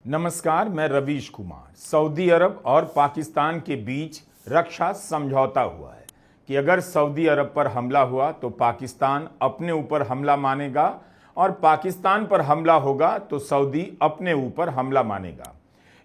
नमस्कार, मैं रवीश कुमार। सऊदी अरब और पाकिस्तान के बीच रक्षा समझौता हुआ है कि अगर सऊदी अरब पर हमला हुआ तो पाकिस्तान अपने ऊपर हमला मानेगा और पाकिस्तान पर हमला होगा तो सऊदी अपने ऊपर हमला मानेगा।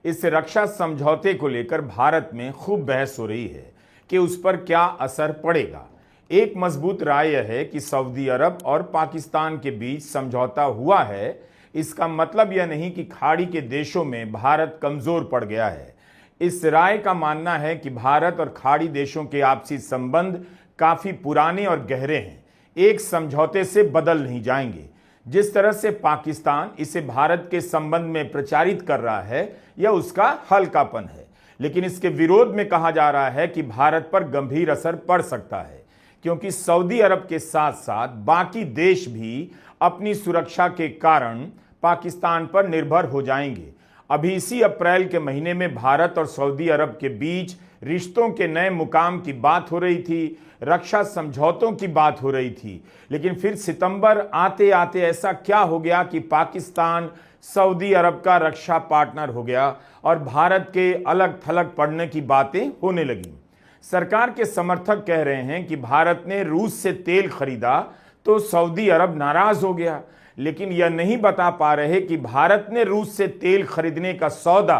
इस रक्षा समझौते को लेकर भारत में खूब बहस हो रही है कि उस पर क्या असर पड़ेगा। एक मजबूत राय यह है कि सऊदी अरब और पाकिस्तान के बीच समझौता हुआ है, इसका मतलब यह नहीं कि खाड़ी के देशों में भारत कमजोर पड़ गया है। इस राय का मानना है कि भारत और खाड़ी देशों के आपसी संबंध काफी पुराने और गहरे हैं, एक समझौते से बदल नहीं जाएंगे। जिस तरह से पाकिस्तान इसे भारत के संबंध में प्रचारित कर रहा है, यह उसका हल्कापन है, लेकिन इसके विरोध में कहा जा रहा है कि भारत पर गंभीर असर पड़ सकता है, क्योंकि सऊदी अरब के साथ साथ बाकी देश भी अपनी सुरक्षा के कारण पाकिस्तान पर निर्भर हो जाएंगे। अभी इसी अप्रैल के महीने में भारत और सऊदी अरब के बीच रिश्तों के नए मुकाम की बात हो रही थी, रक्षा समझौतों की बात हो रही थी, लेकिन फिर सितंबर आते आते ऐसा क्या हो गया कि पाकिस्तान सऊदी अरब का रक्षा पार्टनर हो गया और भारत के अलग थलग पड़ने की बातें होने लगी। सरकार के समर्थक कह रहे हैं कि भारत ने रूस से तेल खरीदा तो सऊदी अरब नाराज हो गया, लेकिन यह नहीं बता पा रहे कि भारत ने रूस से तेल खरीदने का सौदा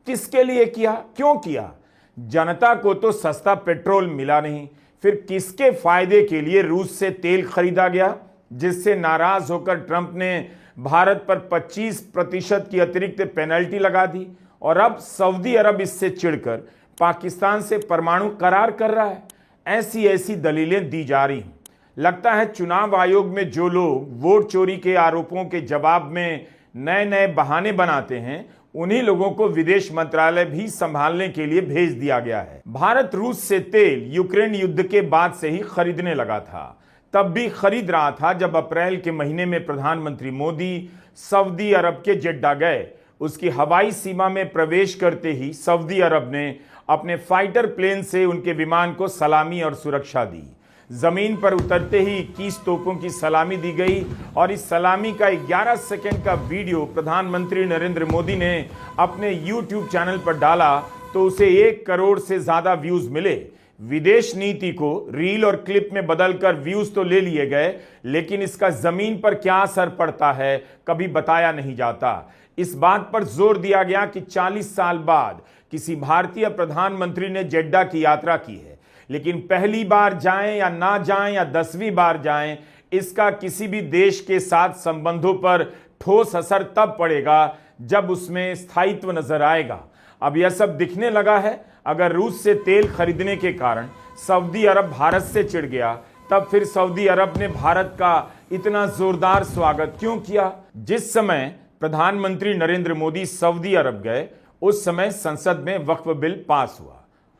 किसके लिए किया, क्यों किया। जनता को तो सस्ता पेट्रोल मिला नहीं, फिर किसके फायदे के लिए रूस से तेल खरीदा गया, जिससे नाराज होकर ट्रंप ने भारत पर 25% की अतिरिक्त पेनल्टी लगा दी और अब सऊदी अरब इससे चिढ़कर पाकिस्तान से परमाणु करार कर रहा है। ऐसी ऐसी दलीलें दी जा रही हैं। लगता है चुनाव आयोग में जो लोग वोट चोरी के आरोपों के जवाब में नए नए बहाने बनाते हैं, उन्हीं लोगों को विदेश मंत्रालय भी संभालने के लिए भेज दिया गया है। भारत रूस से तेल यूक्रेन युद्ध के बाद से ही खरीदने लगा था, तब भी खरीद रहा था जब अप्रैल के महीने में प्रधानमंत्री मोदी सऊदी अरब के जेड्डा गए। उसकी हवाई सीमा में प्रवेश करते ही सऊदी अरब ने अपने फाइटर प्लेन से उनके विमान को सलामी और सुरक्षा दी। जमीन पर उतरते ही 21 तोपों की सलामी दी गई और इस सलामी का 11 सेकंड का वीडियो प्रधानमंत्री नरेंद्र मोदी ने अपने YouTube चैनल पर डाला तो उसे 1 करोड़ से ज्यादा व्यूज मिले। विदेश नीति को रील और क्लिप में बदलकर व्यूज तो ले लिए गए, लेकिन इसका जमीन पर क्या असर पड़ता है कभी बताया नहीं जाता। इस बात पर जोर दिया गया कि 40 साल बाद किसी भारतीय प्रधानमंत्री ने जेड्डा की यात्रा की है, लेकिन पहली बार जाएं या ना जाएं या 10वीं बार जाएं, इसका किसी भी देश के साथ संबंधों पर ठोस असर तब पड़ेगा जब उसमें स्थायित्व नजर आएगा। अब यह सब दिखने लगा है। अगर रूस से तेल खरीदने के कारण सऊदी अरब भारत से चिढ़ गया, तब फिर सऊदी अरब ने भारत का इतना जोरदार स्वागत क्यों किया। जिस समय प्रधानमंत्री नरेंद्र मोदी सऊदी अरब गए, उस समय संसद में वक्फ बिल पास हुआ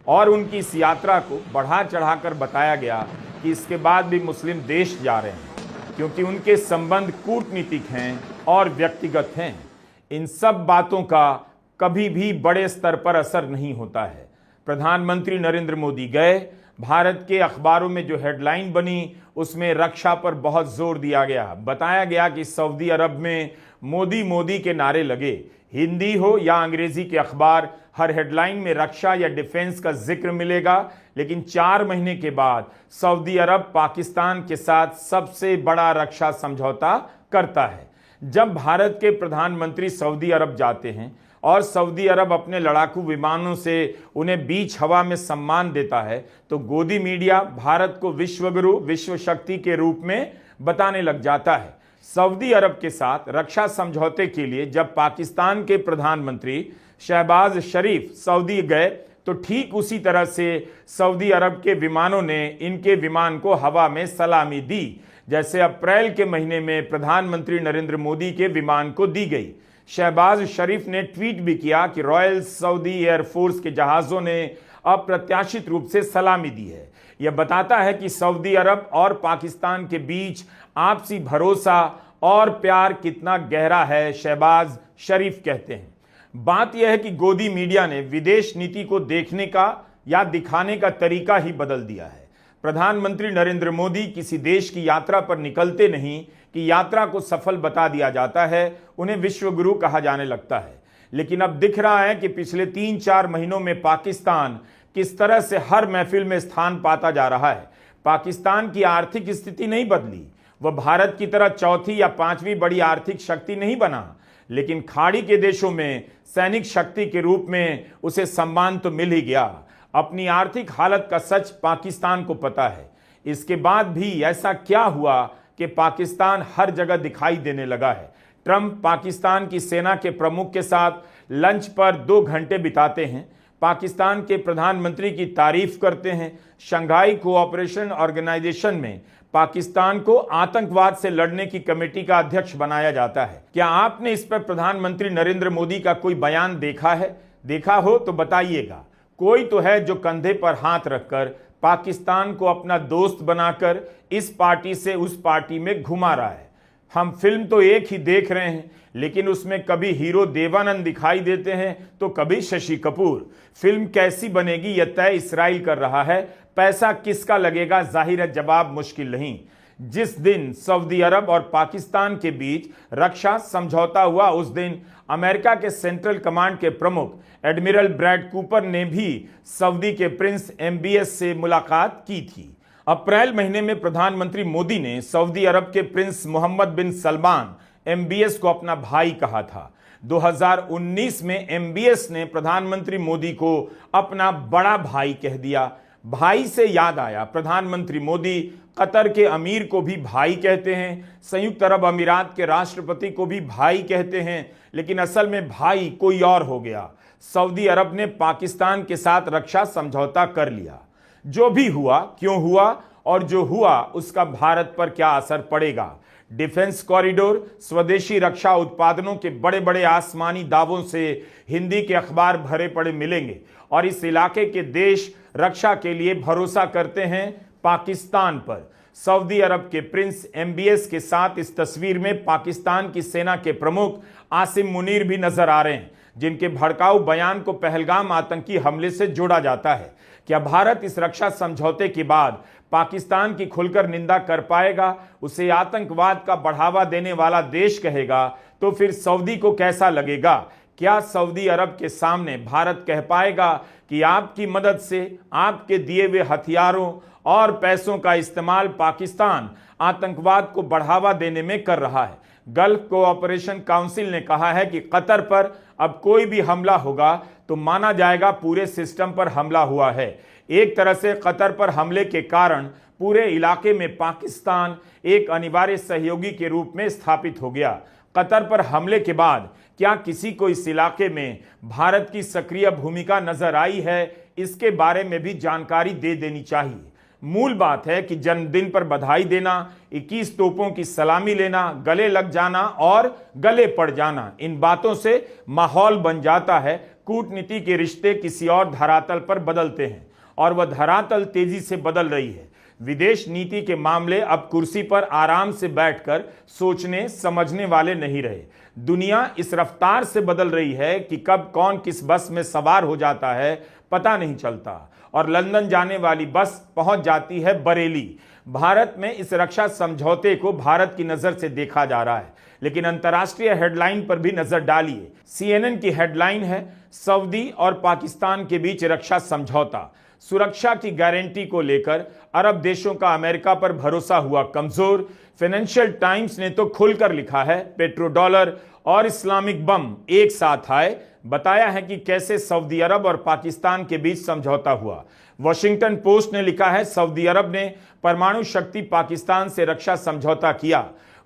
और उनकी इस यात्रा को बढ़ा चढ़ाकर बताया गया कि इसके बाद भी मुस्लिम देश जा रहे हैं, क्योंकि उनके संबंध कूटनीतिक हैं और व्यक्तिगत हैं। इन सब बातों का कभी भी बड़े स्तर पर असर नहीं होता है। प्रधानमंत्री नरेंद्र मोदी गए, भारत के अखबारों में जो हेडलाइन बनी उसमें रक्षा पर बहुत जोर दिया गया। बताया गया कि सऊदी अरब में मोदी मोदी के नारे लगे। हिंदी हो या अंग्रेजी के अखबार, हर हेडलाइन में रक्षा या डिफेंस का जिक्र मिलेगा। लेकिन 4 महीने के बाद सऊदी अरब पाकिस्तान के साथ सबसे बड़ा रक्षा समझौता करता है। जब भारत के प्रधानमंत्री सऊदी अरब जाते हैं और सऊदी अरब अपने लड़ाकू विमानों से उन्हें बीच हवा में सम्मान देता है, तो गोदी मीडिया भारत को विश्वगुरु, विश्व शक्ति के रूप में बताने लग जाता है। सऊदी अरब के साथ रक्षा समझौते के लिए जब पाकिस्तान के प्रधानमंत्री शहबाज शरीफ सऊदी गए, तो ठीक उसी तरह से सऊदी अरब के विमानों ने इनके विमान को हवा में सलामी दी, जैसे अप्रैल के महीने में प्रधानमंत्री नरेंद्र मोदी के विमान को दी गई। शहबाज शरीफ ने ट्वीट भी किया कि रॉयल सऊदी एयरफोर्स के जहाजों ने अप्रत्याशित रूप से सलामी दी है। यह बताता है कि सऊदी अरब और पाकिस्तान के बीच आपसी भरोसा और प्यार कितना गहरा है, शहबाज शरीफ कहते हैं। बात यह है कि गोदी मीडिया ने विदेश नीति को देखने का या दिखाने का तरीका ही बदल दिया है। प्रधानमंत्री नरेंद्र मोदी किसी देश की यात्रा पर निकलते नहीं कि यात्रा को सफल बता दिया जाता है, उन्हें विश्व गुरु कहा जाने लगता है। लेकिन अब दिख रहा है कि पिछले 3-4 महीनों में पाकिस्तान किस तरह से हर महफिल में स्थान पाता जा रहा है। पाकिस्तान की आर्थिक स्थिति नहीं बदली, वह भारत की तरह चौथी या पांचवी बड़ी आर्थिक शक्ति नहीं बना, लेकिन खाड़ी के देशों में सैनिक शक्ति के रूप में उसे सम्मान तो मिल ही गया। अपनी आर्थिक हालत का सच पाकिस्तान को पता है। इसके बाद भी ऐसा क्या हुआ कि पाकिस्तान हर जगह दिखाई देने लगा है। ट्रंप पाकिस्तान की सेना के प्रमुख के साथ लंच पर 2 घंटे बिताते हैं, पाकिस्तान के प्रधानमंत्री की तारीफ करते हैं, शंघाई कोऑपरेशन ऑर्गेनाइजेशन में पाकिस्तान को आतंकवाद से लड़ने की कमेटी का अध्यक्ष बनाया जाता है। क्या आपने इस पर प्रधानमंत्री नरेंद्र मोदी का कोई बयान देखा है? देखा हो तो बताइएगा। कोई तो है जो कंधे पर हाथ रखकर पाकिस्तान को अपना दोस्त बनाकर इस पार्टी से उस पार्टी में घुमा रहा है। हम फिल्म तो एक ही देख रहे हैं, लेकिन उसमें कभी हीरो देवानंद दिखाई देते हैं तो कभी शशि कपूर। फिल्म कैसी बनेगी यह तय इस्राइल कर रहा है, पैसा किसका लगेगा जाहिर है जवाब मुश्किल नहीं। जिस दिन सऊदी अरब और पाकिस्तान के बीच रक्षा समझौता हुआ उस दिन अमेरिका के सेंट्रल कमांड के प्रमुख एडमिरल ब्रैड कूपर ने भी सऊदी के प्रिंस MBS से मुलाकात की थी। अप्रैल महीने में प्रधानमंत्री मोदी ने सऊदी अरब के प्रिंस मोहम्मद बिन सलमान MBS को अपना भाई कहा था। 2019 में MBS ने प्रधानमंत्री मोदी को अपना बड़ा भाई कह दिया। भाई से याद आया, प्रधानमंत्री मोदी कतर के अमीर को भी भाई कहते हैं, संयुक्त अरब अमीरात के राष्ट्रपति को भी भाई कहते हैं, लेकिन असल में भाई कोई और हो गया। सऊदी अरब ने पाकिस्तान के साथ रक्षा समझौता कर लिया। जो भी हुआ, क्यों हुआ और जो हुआ उसका भारत पर क्या असर पड़ेगा? डिफेंस कॉरिडोर, स्वदेशी रक्षा उत्पादनों के बड़े बड़े आसमानी दावों से हिंदी के अखबार भरे पड़े मिलेंगे और इस इलाके के देश रक्षा के लिए भरोसा करते हैं पाकिस्तान पर। सऊदी अरब के प्रिंस MBS के साथ इस तस्वीर में पाकिस्तान की सेना के प्रमुख आसिम मुनीर भी नजर आ रहे हैं, जिनके भड़काऊ बयान को पहलगाम आतंकी हमले से जोड़ा जाता है। क्या भारत इस रक्षा समझौते के बाद पाकिस्तान की खुलकर निंदा कर पाएगा, उसे आतंकवाद का बढ़ावा देने वाला देश कहेगा? तो फिर सऊदी को कैसा लगेगा? क्या सऊदी अरब के सामने भारत कह पाएगा कि आपकी मदद से, आपके दिए हुए हथियारों और पैसों का इस्तेमाल पाकिस्तान आतंकवाद को बढ़ावा देने में कर रहा है? गल्फ कोऑपरेशन काउंसिल ने कहा है कि कतर पर अब कोई भी हमला होगा तो माना जाएगा पूरे सिस्टम पर हमला हुआ है। एक तरह से कतर पर हमले के कारण पूरे इलाके में पाकिस्तान एक अनिवार्य सहयोगी के रूप में स्थापित हो गया। कतर पर हमले के बाद क्या किसी को इस इलाके में भारत की सक्रिय भूमिका नजर आई है, इसके बारे में भी जानकारी दे देनी चाहिए। मूल बात है कि जन्मदिन पर बधाई देना, 21 तोपों की सलामी लेना, गले लग जाना और गले पड़ जाना, इन बातों से माहौल बन जाता है। कूटनीति के रिश्ते किसी और धरातल पर बदलते हैं और वह धरातल तेजी से बदल रही है। विदेश नीति के मामले अब कुर्सी पर आराम से बैठकर सोचने समझने वाले नहीं रहे। दुनिया इस रफ्तार से बदल रही है कि कब कौन किस बस में सवार हो जाता है पता नहीं चलता और लंदन जाने वाली बस पहुंच जाती है बरेली। भारत में इस रक्षा समझौते को भारत की नजर से देखा जा रहा है, लेकिन अंतर्राष्ट्रीय हेडलाइन पर भी नजर डालिए। CNN की हेडलाइन है, सऊदी और पाकिस्तान के बीच रक्षा समझौता, सुरक्षा की गारंटी को लेकर अरब देशों का अमेरिका पर भरोसा हुआ कमजोर। फाइनेंशियल टाइम्स ने तो खुलकर लिखा है, पेट्रोडॉलर और इस्लामिक बम एक साथ आए। बताया है कि कैसे सऊदी अरब और पाकिस्तान के बीच समझौता हुआ। वॉशिंगटन पोस्ट ने लिखा है, सऊदी अरब ने परमाणु शक्ति पाकिस्तान से रक्षा समझौता किया।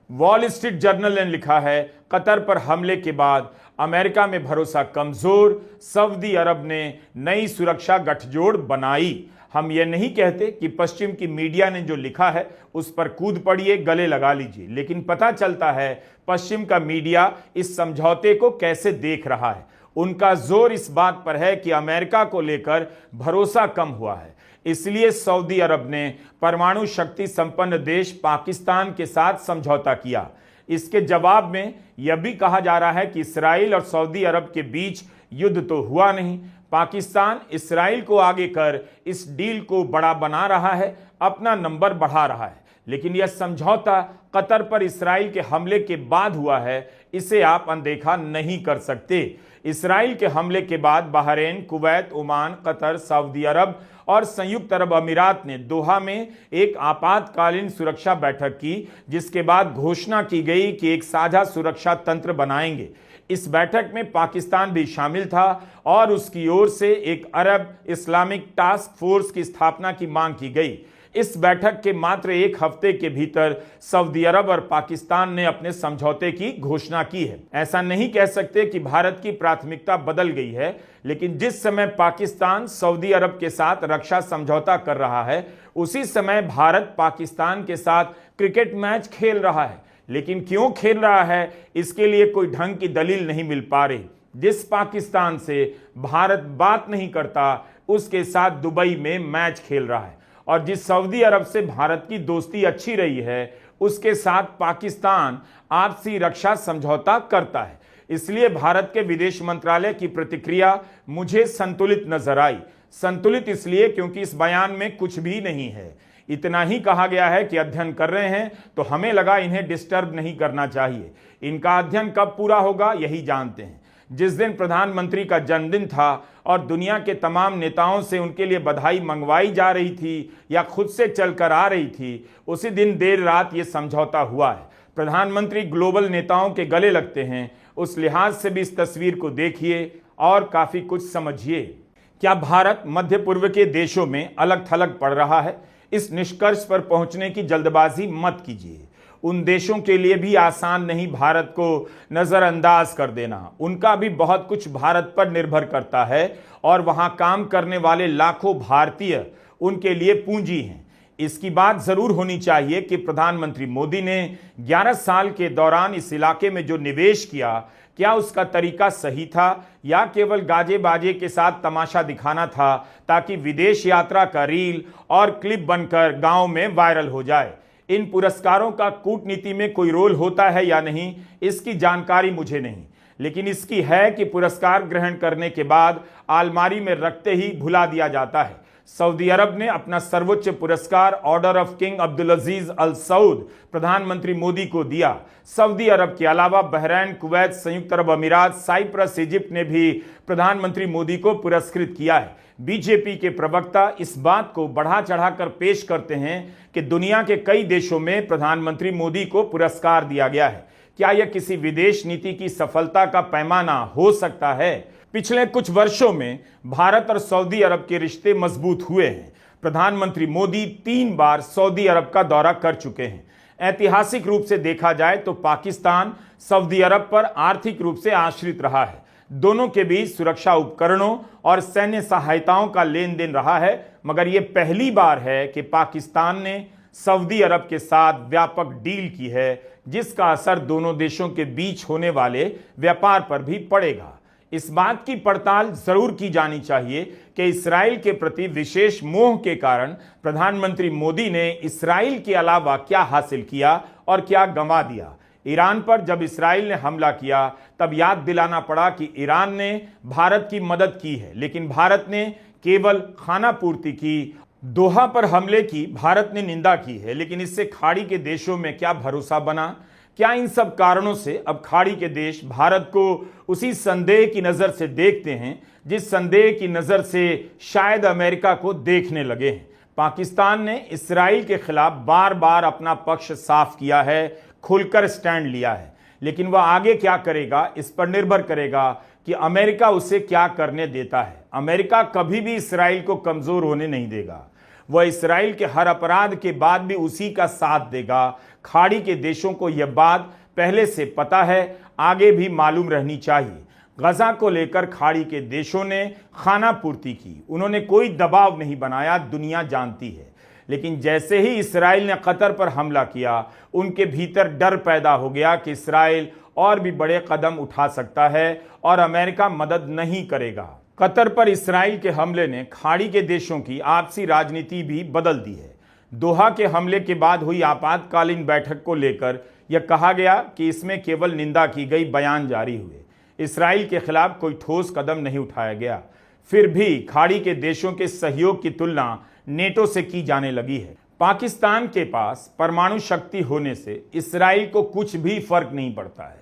वॉल स्ट्रीट जर्नल ने लिखा है, कतर पर हमले के बाद अमेरिका में भरोसा कमजोर, सऊदी अरब ने नई सुरक्षा गठजोड़ बनाई। हम ये नहीं कहते कि पश्चिम की मीडिया ने जो लिखा है उस पर कूद पड़िए, गले लगा लीजिए, लेकिन पता चलता है पश्चिम का मीडिया इस समझौते को कैसे देख रहा है। उनका जोर इस बात पर है कि अमेरिका को लेकर भरोसा कम हुआ है, इसलिए सऊदी अरब ने परमाणु शक्ति संपन्न देश पाकिस्तान के साथ समझौता किया। इसके जवाब में यह भी कहा जा रहा है कि इस्राइल और सऊदी अरब के बीच युद्ध तो हुआ नहीं, पाकिस्तान इस्राइल को आगे कर इस डील को बड़ा बना रहा है, अपना नंबर बढ़ा रहा है। लेकिन यह समझौता कतर पर इसराइल के हमले के बाद हुआ है, इसे आप अनदेखा नहीं कर सकते। इसराइल के हमले के बाद Bahrain, Kuwait, Oman, Qatar, Saudi अरब और संयुक्त अरब अमीरात ने दोहा में एक आपातकालीन सुरक्षा बैठक की, जिसके बाद घोषणा की गई कि एक साझा सुरक्षा तंत्र बनाएंगे। इस बैठक में पाकिस्तान भी शामिल था और उसकी ओर से एक अरब इस्लामिक टास्क फोर्स की स्थापना की मांग की गई। इस बैठक के मात्र एक हफ्ते के भीतर सऊदी अरब और पाकिस्तान ने अपने समझौते की घोषणा की है। ऐसा नहीं कह सकते कि भारत की प्राथमिकता बदल गई है, लेकिन जिस समय पाकिस्तान सऊदी अरब के साथ रक्षा समझौता कर रहा है, उसी समय भारत पाकिस्तान के साथ क्रिकेट मैच खेल रहा है। लेकिन क्यों खेल रहा है, इसके लिए कोई ढंग की दलील नहीं मिल पा रही। जिस पाकिस्तान से भारत बात नहीं करता, उसके साथ दुबई में मैच खेल रहा है, और जिस सऊदी अरब से भारत की दोस्ती अच्छी रही है, उसके साथ पाकिस्तान आपसी रक्षा समझौता करता है। इसलिए भारत के विदेश मंत्रालय की प्रतिक्रिया मुझे संतुलित नजर आई। संतुलित इसलिए क्योंकि इस बयान में कुछ भी नहीं है। इतना ही कहा गया है कि अध्ययन कर रहे हैं, तो हमें लगा इन्हें डिस्टर्ब नहीं करना चाहिए। इनका अध्ययन कब पूरा होगा यही जानते हैं। जिस दिन प्रधानमंत्री का जन्मदिन था और दुनिया के तमाम नेताओं से उनके लिए बधाई मंगवाई जा रही थी या खुद से चलकर आ रही थी, उसी दिन देर रात ये समझौता हुआ है। प्रधानमंत्री ग्लोबल नेताओं के गले लगते हैं, उस लिहाज से भी इस तस्वीर को देखिए और काफी कुछ समझिए। क्या भारत मध्य पूर्व के देशों में अलग थलग पड़ रहा है? इस निष्कर्ष पर पहुंचने की जल्दबाजी मत कीजिए। उन देशों के लिए भी आसान नहीं भारत को नजरअंदाज कर देना। उनका भी बहुत कुछ भारत पर निर्भर करता है और वहां काम करने वाले लाखों भारतीय उनके लिए पूंजी हैं। इसकी बात जरूर होनी चाहिए कि प्रधानमंत्री मोदी ने 11 साल के दौरान इस इलाके में जो निवेश किया, क्या उसका तरीका सही था या केवल गाजे बाजे के साथ तमाशा दिखाना था ताकि विदेश यात्रा का रील और क्लिप बनकर गांव में वायरल हो जाए। इन पुरस्कारों का कूटनीति में कोई रोल होता है या नहीं, इसकी जानकारी मुझे नहीं, लेकिन इसकी है कि पुरस्कार ग्रहण करने के बाद अलमारी में रखते ही भुला दिया जाता है। सऊदी अरब ने अपना सर्वोच्च पुरस्कार ऑर्डर ऑफ किंग अब्दुल अजीज अल सऊद प्रधानमंत्री मोदी को दिया। सऊदी अरब के अलावा बहरीन, कुवैत, संयुक्त अरब अमीरात, साइप्रस, इजिप्ट ने भी प्रधानमंत्री मोदी को पुरस्कृत किया है। बीजेपी के प्रवक्ता इस बात को बढ़ा चढ़ाकर पेश करते हैं कि दुनिया के कई देशों में प्रधानमंत्री मोदी को पुरस्कार दिया गया है। क्या यह किसी विदेश नीति की सफलता का पैमाना हो सकता है? पिछले कुछ वर्षों में भारत और सऊदी अरब के रिश्ते मजबूत हुए हैं। प्रधानमंत्री मोदी 3 बार सऊदी अरब का दौरा कर चुके हैं। ऐतिहासिक रूप से देखा जाए तो पाकिस्तान सऊदी अरब पर आर्थिक रूप से आश्रित रहा है। दोनों के बीच सुरक्षा उपकरणों और सैन्य सहायताओं का लेन देन रहा है, मगर यह पहली बार है कि पाकिस्तान ने सऊदी अरब के साथ व्यापक डील की है, जिसका असर दोनों देशों के बीच होने वाले व्यापार पर भी पड़ेगा। इस बात की पड़ताल जरूर की जानी चाहिए कि इसराइल के प्रति विशेष मोह के कारण प्रधानमंत्री मोदी ने इसराइल के अलावा क्या हासिल किया और क्या गंवा दिया। ईरान पर जब इसराइल ने हमला किया, तब याद दिलाना पड़ा कि ईरान ने भारत की मदद की है, लेकिन भारत ने केवल खाना पूर्ति की। दोहा पर हमले की भारत ने निंदा की है, लेकिन इससे खाड़ी के देशों में क्या भरोसा बना? क्या इन सब कारणों से अब खाड़ी के देश भारत को उसी संदेह की नजर से देखते हैं जिस संदेह की नजर से शायद अमेरिका को देखने लगे हैं? पाकिस्तान ने इसराइल के खिलाफ बार बार अपना पक्ष साफ किया है, खुलकर स्टैंड लिया है, लेकिन वह आगे क्या करेगा इस पर निर्भर करेगा कि अमेरिका उसे क्या करने देता है। अमेरिका कभी भी इसराइल को कमजोर होने नहीं देगा। वह इसराइल के हर अपराध के बाद भी उसी का साथ देगा। खाड़ी के देशों को यह बात पहले से पता है, आगे भी मालूम रहनी चाहिए। गजा को लेकर खाड़ी के देशों ने खाना पूर्ति की, उन्होंने कोई दबाव नहीं बनाया, दुनिया जानती है। लेकिन जैसे ही इसराइल ने कतर पर हमला किया, उनके भीतर डर पैदा हो गया कि इसराइल और भी बड़े कदम उठा सकता है और अमेरिका मदद नहीं करेगा। कतर पर इसराइल के हमले ने खाड़ी के देशों की आपसी राजनीति भी बदल दी है। दोहा के हमले के बाद हुई आपातकालीन बैठक को लेकर यह कहा गया कि इसमें केवल निंदा की गई, बयान जारी हुए। इसराइल के खिलाफ कोई ठोस कदम नहीं उठाया गया। फिर भी खाड़ी के देशों के सहयोग की तुलना नेटो से की जाने लगी है। पाकिस्तान के पास परमाणु शक्ति होने से इस्राइल को कुछ भी फर्क नहीं पड़ता है।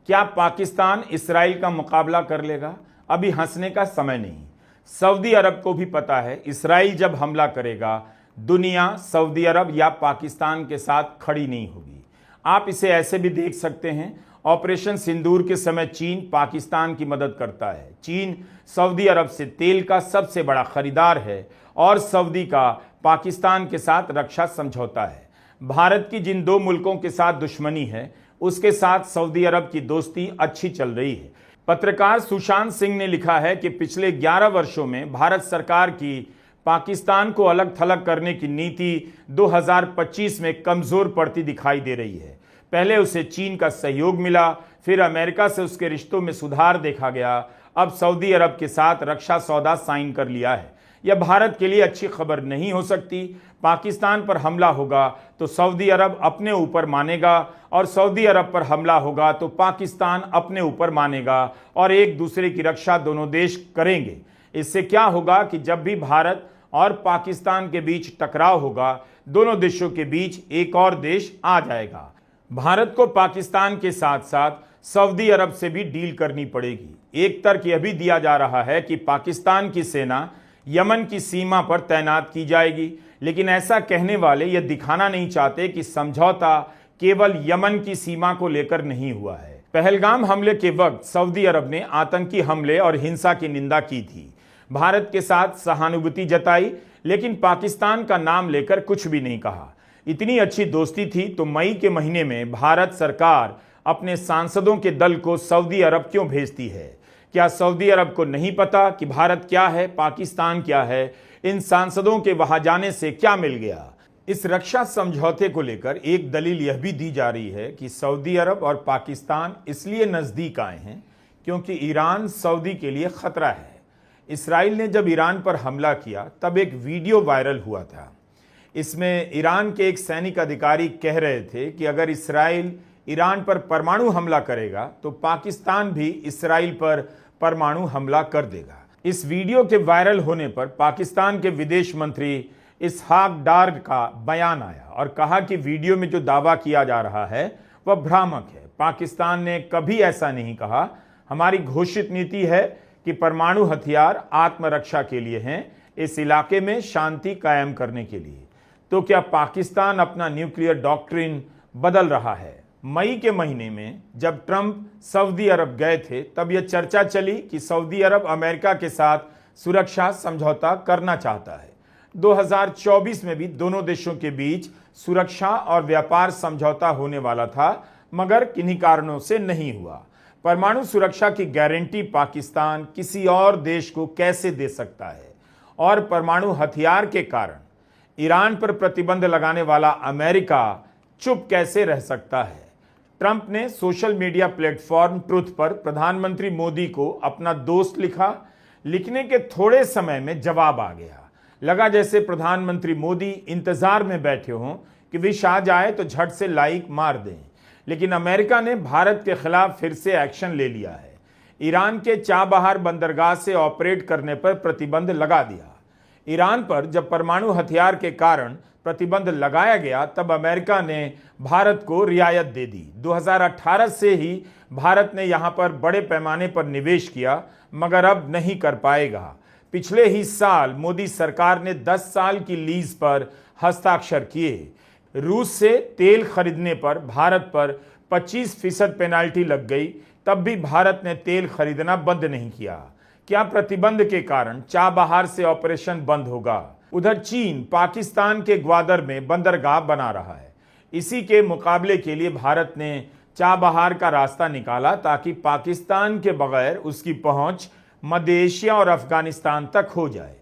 क्या पाकिस्तान इस्राइल का मुकाबला कर लेगा? अभी हंसने का समय नहीं। सऊदी अरब को भी पता है इस्राइल जब हमला करेगा दुनिया सऊदी अरब या पाकिस्तान के साथ खड़ी नहीं होगी। आप इसे ऐसे भी देख सकते हैं, ऑपरेशन सिंदूर के समय चीन पाकिस्तान की मदद करता है। चीन सऊदी अरब से तेल का सबसे बड़ा खरीदार है और सऊदी का पाकिस्तान के साथ रक्षा समझौता है। भारत की जिन दो मुल्कों के साथ दुश्मनी है उसके साथ सऊदी अरब की दोस्ती अच्छी चल रही है। पत्रकार सुशांत सिंह ने लिखा है कि पिछले 11 वर्षों में भारत सरकार की पाकिस्तान को अलग थलग करने की नीति 2025 में कमजोर पड़ती दिखाई दे रही है। पहले उसे चीन का सहयोग मिला, फिर अमेरिका से उसके रिश्तों में सुधार देखा गया, अब सऊदी अरब के साथ रक्षा सौदा साइन कर लिया है। यह भारत के लिए अच्छी खबर नहीं हो सकती। पाकिस्तान पर हमला होगा तो सऊदी अरब अपने ऊपर मानेगा और सऊदी अरब पर हमला होगा तो पाकिस्तान अपने ऊपर मानेगा और एक दूसरे की रक्षा दोनों देश करेंगे। इससे क्या होगा कि जब भी भारत और पाकिस्तान के बीच टकराव होगा, दोनों देशों के बीच एक और देश आ जाएगा। भारत को पाकिस्तान के साथ साथ सऊदी अरब से भी डील करनी पड़ेगी। एक तर्क यह भी दिया जा रहा है कि पाकिस्तान की सेना यमन की सीमा पर तैनात की जाएगी, लेकिन ऐसा कहने वाले यह दिखाना नहीं चाहते कि समझौता केवल यमन की सीमा को लेकर नहीं हुआ है। पहलगाम हमले के वक्त सऊदी अरब ने आतंकी हमले और हिंसा की निंदा की थी, भारत के साथ सहानुभूति जताई, लेकिन पाकिस्तान का नाम लेकर कुछ भी नहीं कहा। इतनी अच्छी दोस्ती थी तो मई के महीने में भारत सरकार अपने सांसदों के दल को सऊदी अरब क्यों भेजती है? क्या सऊदी अरब को नहीं पता कि भारत क्या है, पाकिस्तान क्या है? इन सांसदों के वहां जाने से क्या मिल गया? इस रक्षा समझौते को लेकर एक दलील यह भी दी जा रही है कि सऊदी अरब और पाकिस्तान इसलिए नजदीक आए हैं क्योंकि ईरान सऊदी के लिए खतरा है। इस्राइल ने जब ईरान पर हमला किया तब एक वीडियो वायरल हुआ था। इसमें ईरान के एक सैनिक अधिकारी कह रहे थे कि अगर इस्राइल ईरान पर परमाणु हमला करेगा तो पाकिस्तान भी इस्राइल पर परमाणु हमला कर देगा। इस वीडियो के वायरल होने पर पाकिस्तान के विदेश मंत्री इसहाक डार का बयान आया और कहा कि वीडियो में जो दावा किया जा रहा है वह भ्रामक है। पाकिस्तान ने कभी ऐसा नहीं कहा। हमारी घोषित नीति है कि परमाणु हथियार आत्मरक्षा के लिए हैं, इस इलाके में शांति कायम करने के लिए। तो क्या पाकिस्तान अपना न्यूक्लियर डॉक्ट्रिन बदल रहा है? मई के महीने में जब ट्रंप सऊदी अरब गए थे तब यह चर्चा चली कि सऊदी अरब अमेरिका के साथ सुरक्षा समझौता करना चाहता है। 2024 में भी दोनों देशों के बीच सुरक्षा और व्यापार समझौता होने वाला था, मगर किन्हीं कारणों से नहीं हुआ। परमाणु सुरक्षा की गारंटी पाकिस्तान किसी और देश को कैसे दे सकता है? और परमाणु हथियार के कारण ईरान पर प्रतिबंध लगाने वाला अमेरिका चुप कैसे रह सकता है? ट्रंप ने सोशल मीडिया प्लेटफॉर्म ट्रुथ पर प्रधानमंत्री मोदी को अपना दोस्त लिखा। लिखने के थोड़े समय में जवाब आ गया। लगा जैसे प्रधानमंत्री मोदी इंतजार में बैठे हों कि विश आ जाए तो झट से लाइक मार दें। लेकिन अमेरिका ने भारत के खिलाफ फिर से एक्शन ले लिया है। ईरान के चाबहार बंदरगाह से ऑपरेट करने पर प्रतिबंध लगा दिया। ईरान पर जब परमाणु हथियार के कारण प्रतिबंध लगाया गया तब अमेरिका ने भारत को रियायत दे दी। 2018 से ही भारत ने यहां पर बड़े पैमाने पर निवेश किया, मगर अब नहीं कर पाएगा। पिछले ही साल मोदी सरकार ने 10 साल की लीज पर हस्ताक्षर किए। रूस से तेल खरीदने पर भारत पर 25% पेनाल्टी लग गई, तब भी भारत ने तेल खरीदना बंद नहीं किया। क्या प्रतिबंध के कारण चाबहार से ऑपरेशन बंद होगा? उधर चीन पाकिस्तान के ग्वादर में बंदरगाह बना रहा है। इसी के मुकाबले के लिए भारत ने चाबहार का रास्ता निकाला ताकि पाकिस्तान के बगैर उसकी पहुंच मध्य एशिया और अफगानिस्तान तक हो जाए।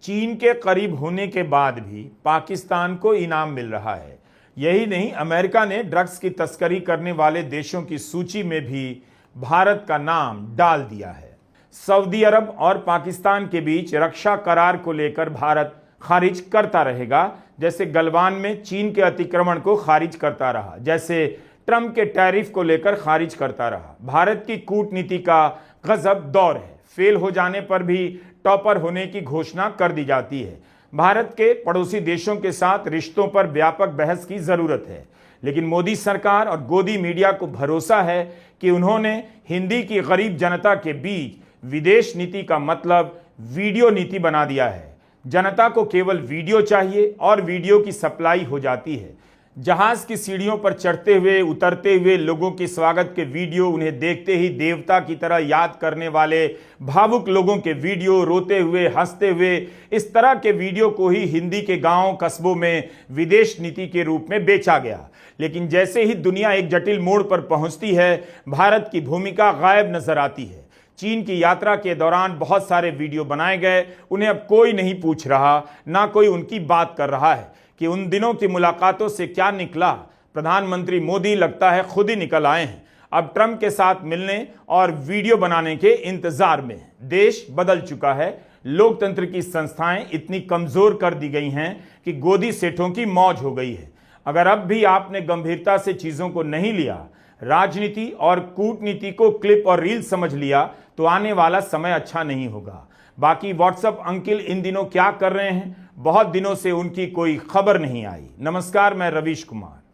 चीन के करीब होने के बाद भी पाकिस्तान को इनाम मिल रहा है। यही नहीं, अमेरिका ने ड्रग्स की तस्करी करने वाले देशों की सूची में भी भारत का नाम डाल दिया है। सऊदी अरब और पाकिस्तान के बीच रक्षा करार को लेकर भारत खारिज करता रहेगा, जैसे गलवान में चीन के अतिक्रमण को खारिज करता रहा, जैसे ट्रंप के टैरिफ को लेकर खारिज करता रहा। भारत की कूटनीति का गजब दौर है। फेल हो जाने पर भी टॉपर होने की घोषणा कर दी जाती है। भारत के पड़ोसी देशों के साथ रिश्तों पर व्यापक बहस की जरूरत है, लेकिन मोदी सरकार और गोदी मीडिया को भरोसा है कि उन्होंने हिंदी की गरीब जनता के बीच विदेश नीति का मतलब वीडियो नीति बना दिया है। जनता को केवल वीडियो चाहिए और वीडियो की सप्लाई हो जाती है। जहाज की सीढ़ियों पर चढ़ते हुए उतरते हुए लोगों के स्वागत के वीडियो, उन्हें देखते ही देवता की तरह याद करने वाले भावुक लोगों के वीडियो, रोते हुए हंसते हुए, इस तरह के वीडियो को ही हिंदी के गांव कस्बों में विदेश नीति के रूप में बेचा गया। लेकिन जैसे ही दुनिया एक जटिल मोड़ पर पहुंचती है, भारत की भूमिका गायब नजर आती है। चीन की यात्रा के दौरान बहुत सारे वीडियो बनाए गए, उन्हें अब कोई नहीं पूछ रहा, ना कोई उनकी बात कर रहा है कि उन दिनों की मुलाकातों से क्या निकला। प्रधानमंत्री मोदी लगता है खुद ही निकल आए हैं, अब ट्रंप के साथ मिलने और वीडियो बनाने के इंतजार में। देश बदल चुका है, लोकतंत्र की संस्थाएं इतनी कमजोर कर दी गई हैं कि गोदी सेठों की मौज हो गई है। अगर अब भी आपने गंभीरता से चीजों को नहीं लिया, राजनीति और कूटनीति को क्लिप और रील समझ लिया, तो आने वाला समय अच्छा नहीं होगा। बाकी व्हाट्सएप अंकिल इन दिनों क्या कर रहे हैं, बहुत दिनों से उनकी कोई खबर नहीं आई। नमस्कार, मैं रवीश कुमार।